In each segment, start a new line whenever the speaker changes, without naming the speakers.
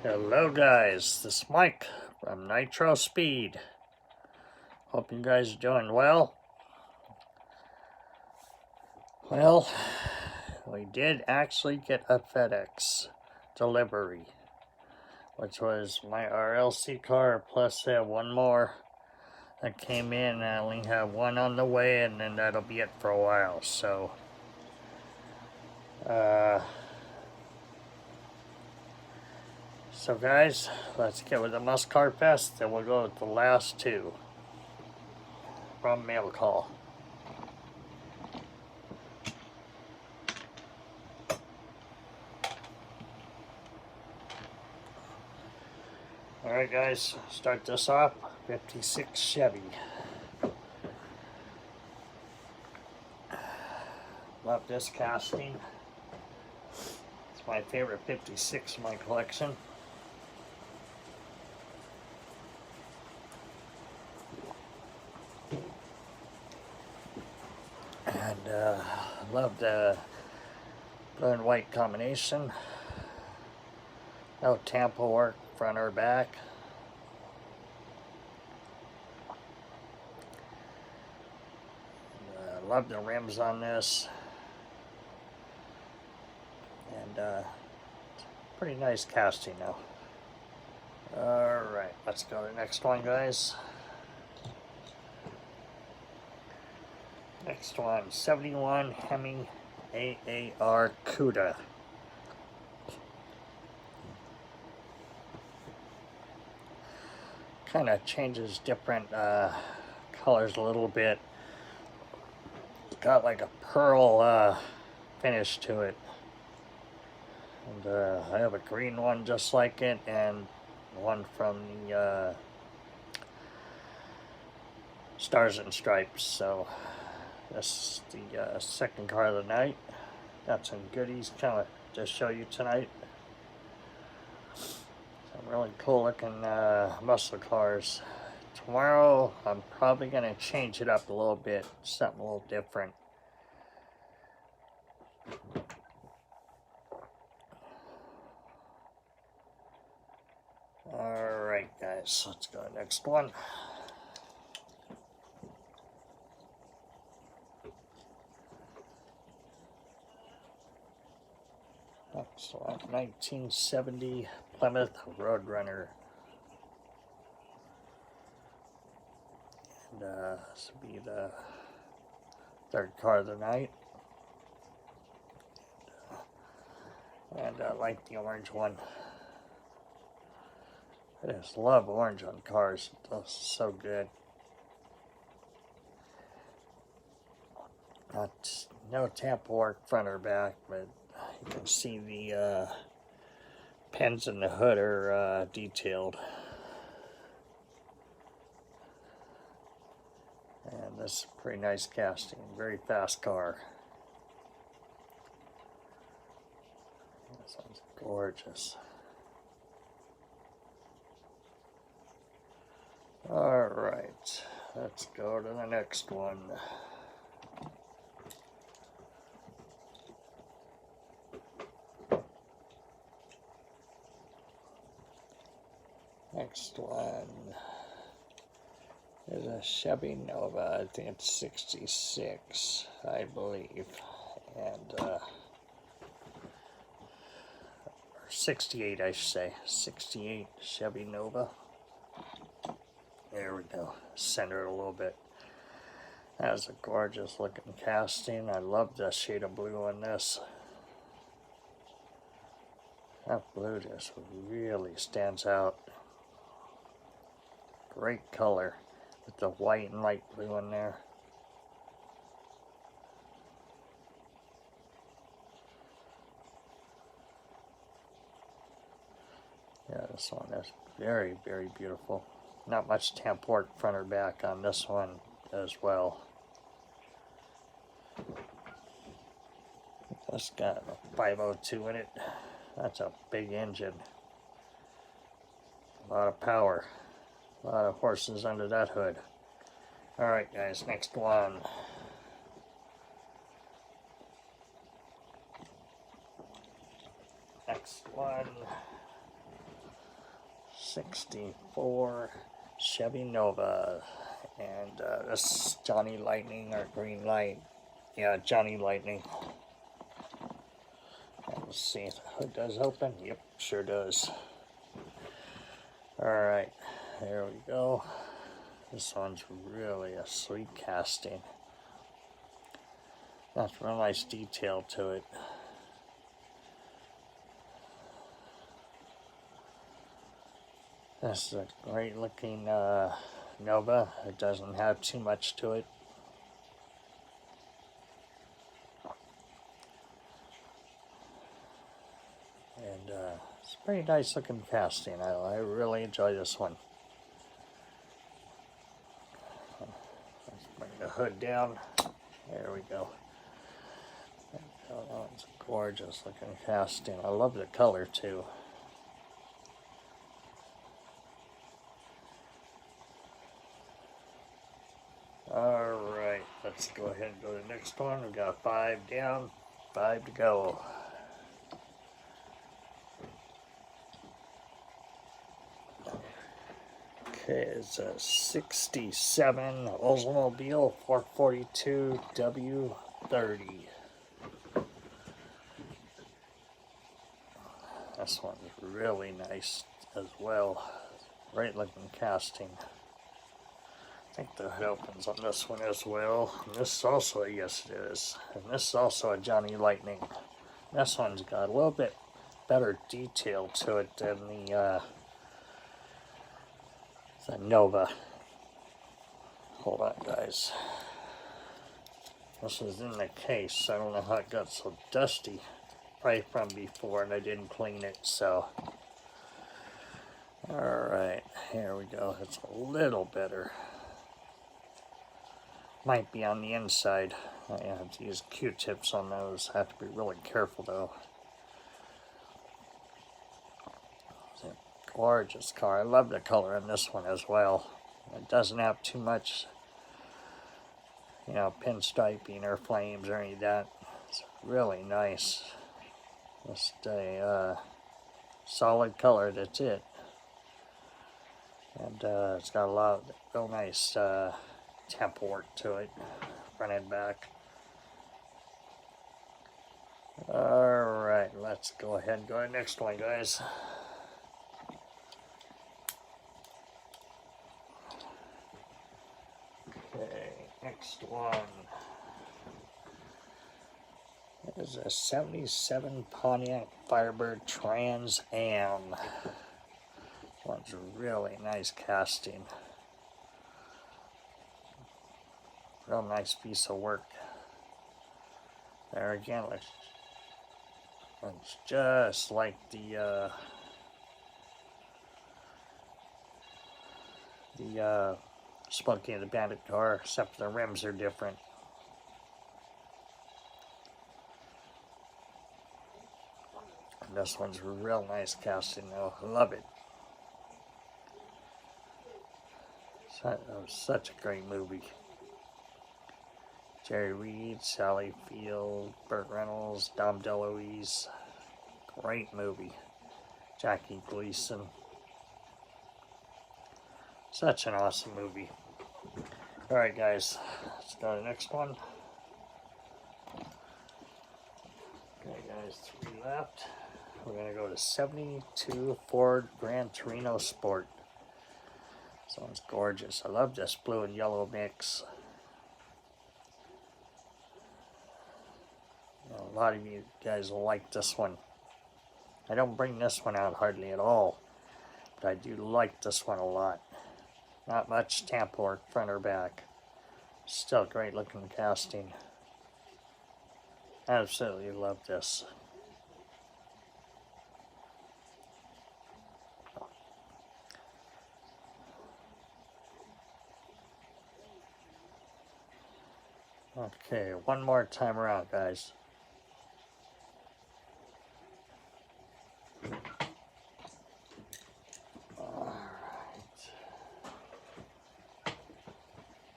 Hello guys, this is Mike from Nitro Speed. Hope you guys are doing well. Well, we did actually get a FedEx delivery, which was my RLC car plus one more that came in. I only have one on the way, and then that'll be it for a while. So guys, let's get with the Must Car Fest, and we'll go with the last two from mail call. Alright guys, start this off. 56 Chevy. Love this casting. It's my favorite 56 in my collection. And love the blue and white combination. No tampo work front or back. Love the rims on this. And pretty nice casting now. Alright, let's go to the next one, guys. Next one, 71 Hemi Barracuda. Kind of changes different colors a little bit. Got like a pearl finish to it. And I have a green one just like it, and one from the Stars and Stripes. So this is the second car of the night. Got some goodies kind of to show you tonight. Some really cool looking muscle cars. Tomorrow I'm probably going to change it up a little bit, something a little different. Alright guys, let's go to the next one. Next one, 1970 Plymouth Roadrunner. And this will be the third car of the night. And I like the orange one. I just love orange on cars. It's so good. No tampo work front or back, but you can see the pins in the hood are detailed. And this is pretty nice casting. Very fast car. This one's gorgeous. Alright, let's go to the next one. Next one is a Chevy Nova. I think it's 66, I believe. And, or 68, I should say. 68 Chevy Nova. There we go. Center it a little bit. That was a gorgeous looking casting. I love the shade of blue on this. That blue just really stands out. Great color with the white and light blue in there. Yeah, this one is very, very beautiful. Not much tampo work front or back on this one as well. It's got a 502 in it. That's a big engine. A lot of power. A lot of horses under that hood. Alright guys, next one. Next one '64 Chevy Nova. And this Johnny Lightning or Green Light. Yeah, Johnny Lightning. And let's see if the hood does open. Yep, sure does. Alright, there we go. This one's really a sweet casting. That's a real nice detail to it. This is a great looking Nova. It doesn't have too much to it. And it's a pretty nice looking casting. I really enjoy this one. Let's bring the hood down. There we go. Oh, it's a gorgeous looking casting. I love the color too. Alright, let's go ahead and go to the next one. We've got 5 down, 5 to go. Okay, it's a 67 Oldsmobile 442 W30. This one's really nice as well. Great looking casting. I think the hood opens on this one as well. And this is also, yes it is. And this is also a Johnny Lightning. This one's got a little bit better detail to it than the Nova. Hold on, guys. This is in the case. I don't know how it got so dusty. Probably from before and I didn't clean it, so. Alright, here we go. It's a little better. Might be on the inside. I have to use Q-tips on those. I have to be really careful though. It's a gorgeous car. I love the color in this one as well. It doesn't have too much, you know, pinstriping or flames or any of that. It's really nice. Just a solid color, that's it. And it's got a lot of real nice temp work to it, front and back. Alright, let's go ahead and go to the next one, guys. Okay, next one is a 77 Pontiac Firebird Trans Am. This one's a really nice casting. Real nice piece of work. There again, it's just like the Smokey and the Bandit car, except the rims are different. And this one's a real nice casting though. I love it. That was such a great movie. Jerry Reed, Sally Field, Burt Reynolds, Dom DeLuise. Great movie. Jackie Gleason. Such an awesome movie. Alright guys, let's go to the next one. Okay guys, 3 left. We're going to go to 72 Ford Gran Torino Sport. This one's gorgeous. I love this blue and yellow mix. A lot of you guys will like this one. I don't bring this one out hardly at all, but I do like this one a lot. Not much tamp work front or back. Still great looking casting. Absolutely love this. Okay, one more time around, guys.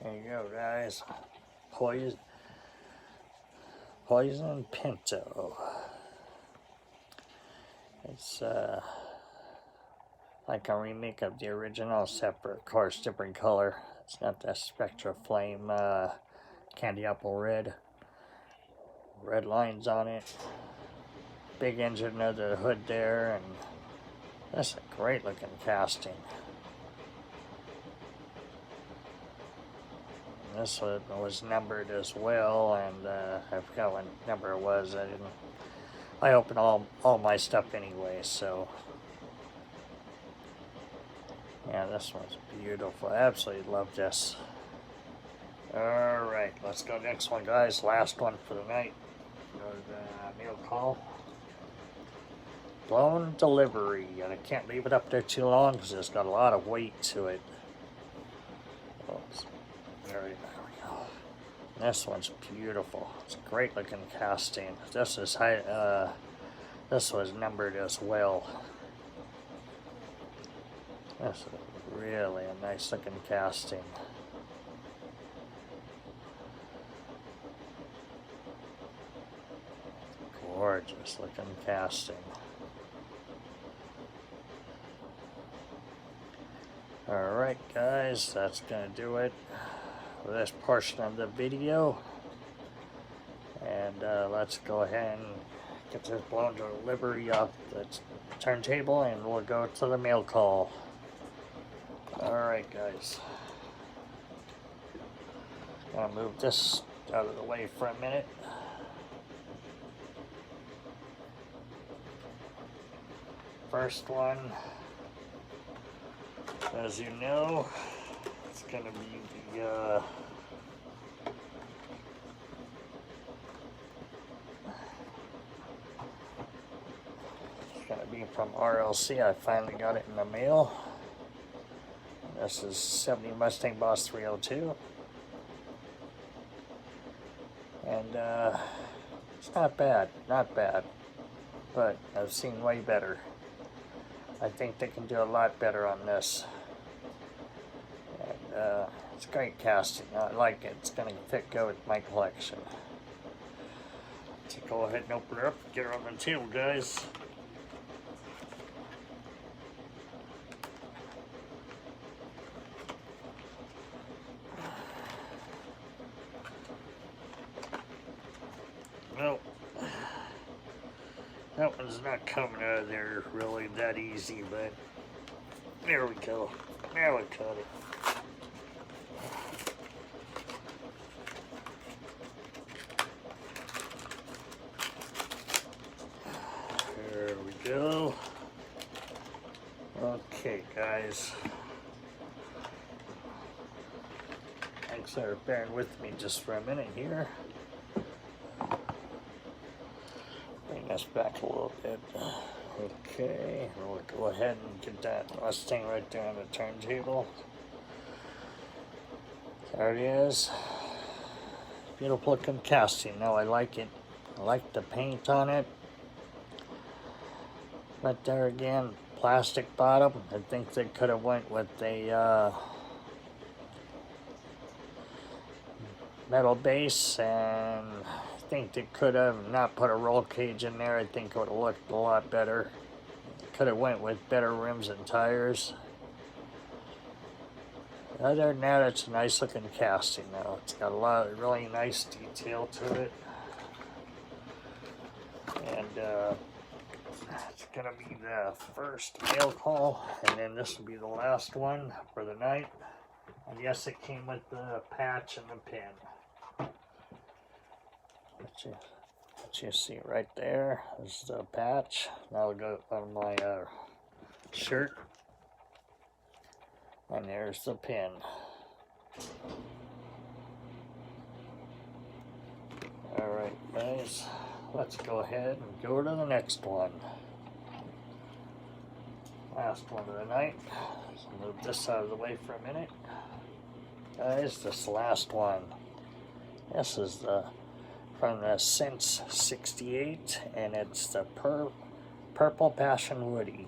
There you go, guys. Poison Pinto. It's like a remake of the original, except for, of course, different color. It's got that Spectra Flame candy apple red lines on it. Big engine under the hood there, and that's a great looking casting. This one was numbered as well, and I forgot what number it was. I open all my stuff anyway, so yeah, this one's beautiful. I absolutely love this. Alright, let's go next one, guys. Last one for the night. Go to the mail call. Blown delivery, and I can't leave it up there too long because it's got a lot of weight to it. Oops. There we go. This one's beautiful. It's a great looking casting. This is high. This was numbered as well. This is really a nice looking casting. Gorgeous looking casting. Alright guys, that's gonna do it for this portion of the video. And let's go ahead and get this blown delivery off the turntable, and we'll go to the mail call. Alright guys. I'll move this out of the way for a minute. First one, as you know, it's gonna be the it's gonna be from RLC. I finally got it in the mail. This is 70 Mustang Boss 302, and it's not bad, but I've seen way better. I think they can do a lot better on this. And it's great casting. I like it. It's going to fit good with my collection. So go ahead and open it up and get her on the table, guys. Well, that one's not coming out of there really that easy, but there we go. Now we cut it. There we go. Okay, guys. Thanks for bearing with me just for a minute here. Bring this back a little bit. Okay, we'll go ahead and get that Mustang right there on the turntable. There it is. Beautiful looking casting. Now I like it. I like the paint on it. But there again, plastic bottom. I think they could have went with a metal base, and I think they could have not put a roll cage in there. I think it would have looked a lot better. Could have went with better rims and tires. Other than that, it's a nice looking casting though. It's got a lot of really nice detail to it. And it's gonna be the first mail call, and then this will be the last one for the night. And yes, it came with the patch and the pin. What you see right there is the patch. That'll go on my shirt. And there's the pin. Alright guys, let's go ahead and go to the next one. Last one of the night. Let's move this out of the way for a minute. Guys, this last one. This is the from the Since 68, and it's the Purple Passion Woody.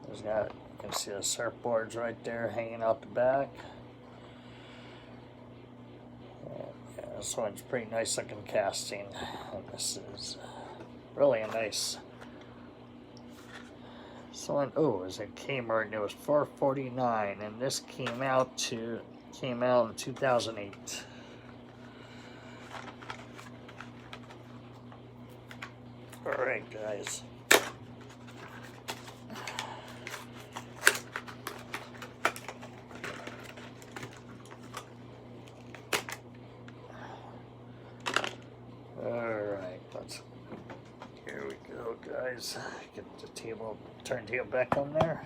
There's got, you can see the surfboards right there hanging out the back. Yeah, this one's pretty nice looking casting. And this is really a nice So it was at Kmart and it was $4.49, and this came out in 2008. All right, guys. Here we go, guys. Get the turntable back on there.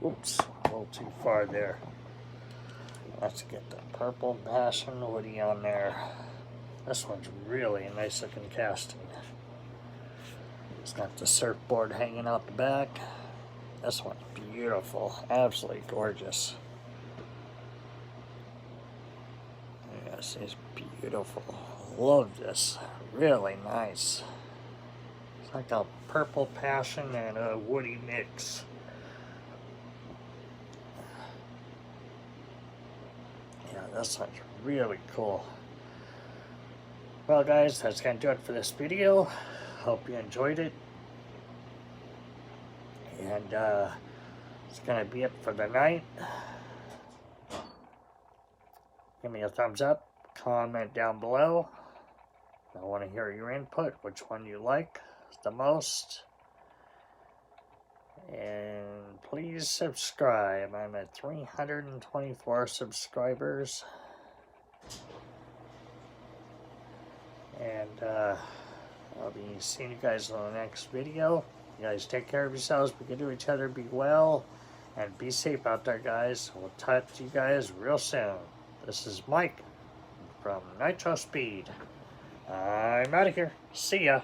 Oops, a little too far there. Let's get the purple Passion Woody on there. This one's really a nice looking casting. It's got the surfboard hanging out the back. This one's beautiful, absolutely gorgeous. Yes, it's beautiful. Love this. Really nice. It's like a purple Passion and a woody mix. Yeah, this one's really cool. Well, guys, that's going to do it for this video. Hope you enjoyed it. And it's going to be it for the night. Give me a thumbs up. Comment down below. I want to hear your input, which one you like the most. And please subscribe. I'm at 324 subscribers. And I'll be seeing you guys in the next video. You guys take care of yourselves, be good to each other, be well, and be safe out there, guys. We'll talk to you guys real soon. This is Mike from Nitro Speed. I'm out of here. See ya.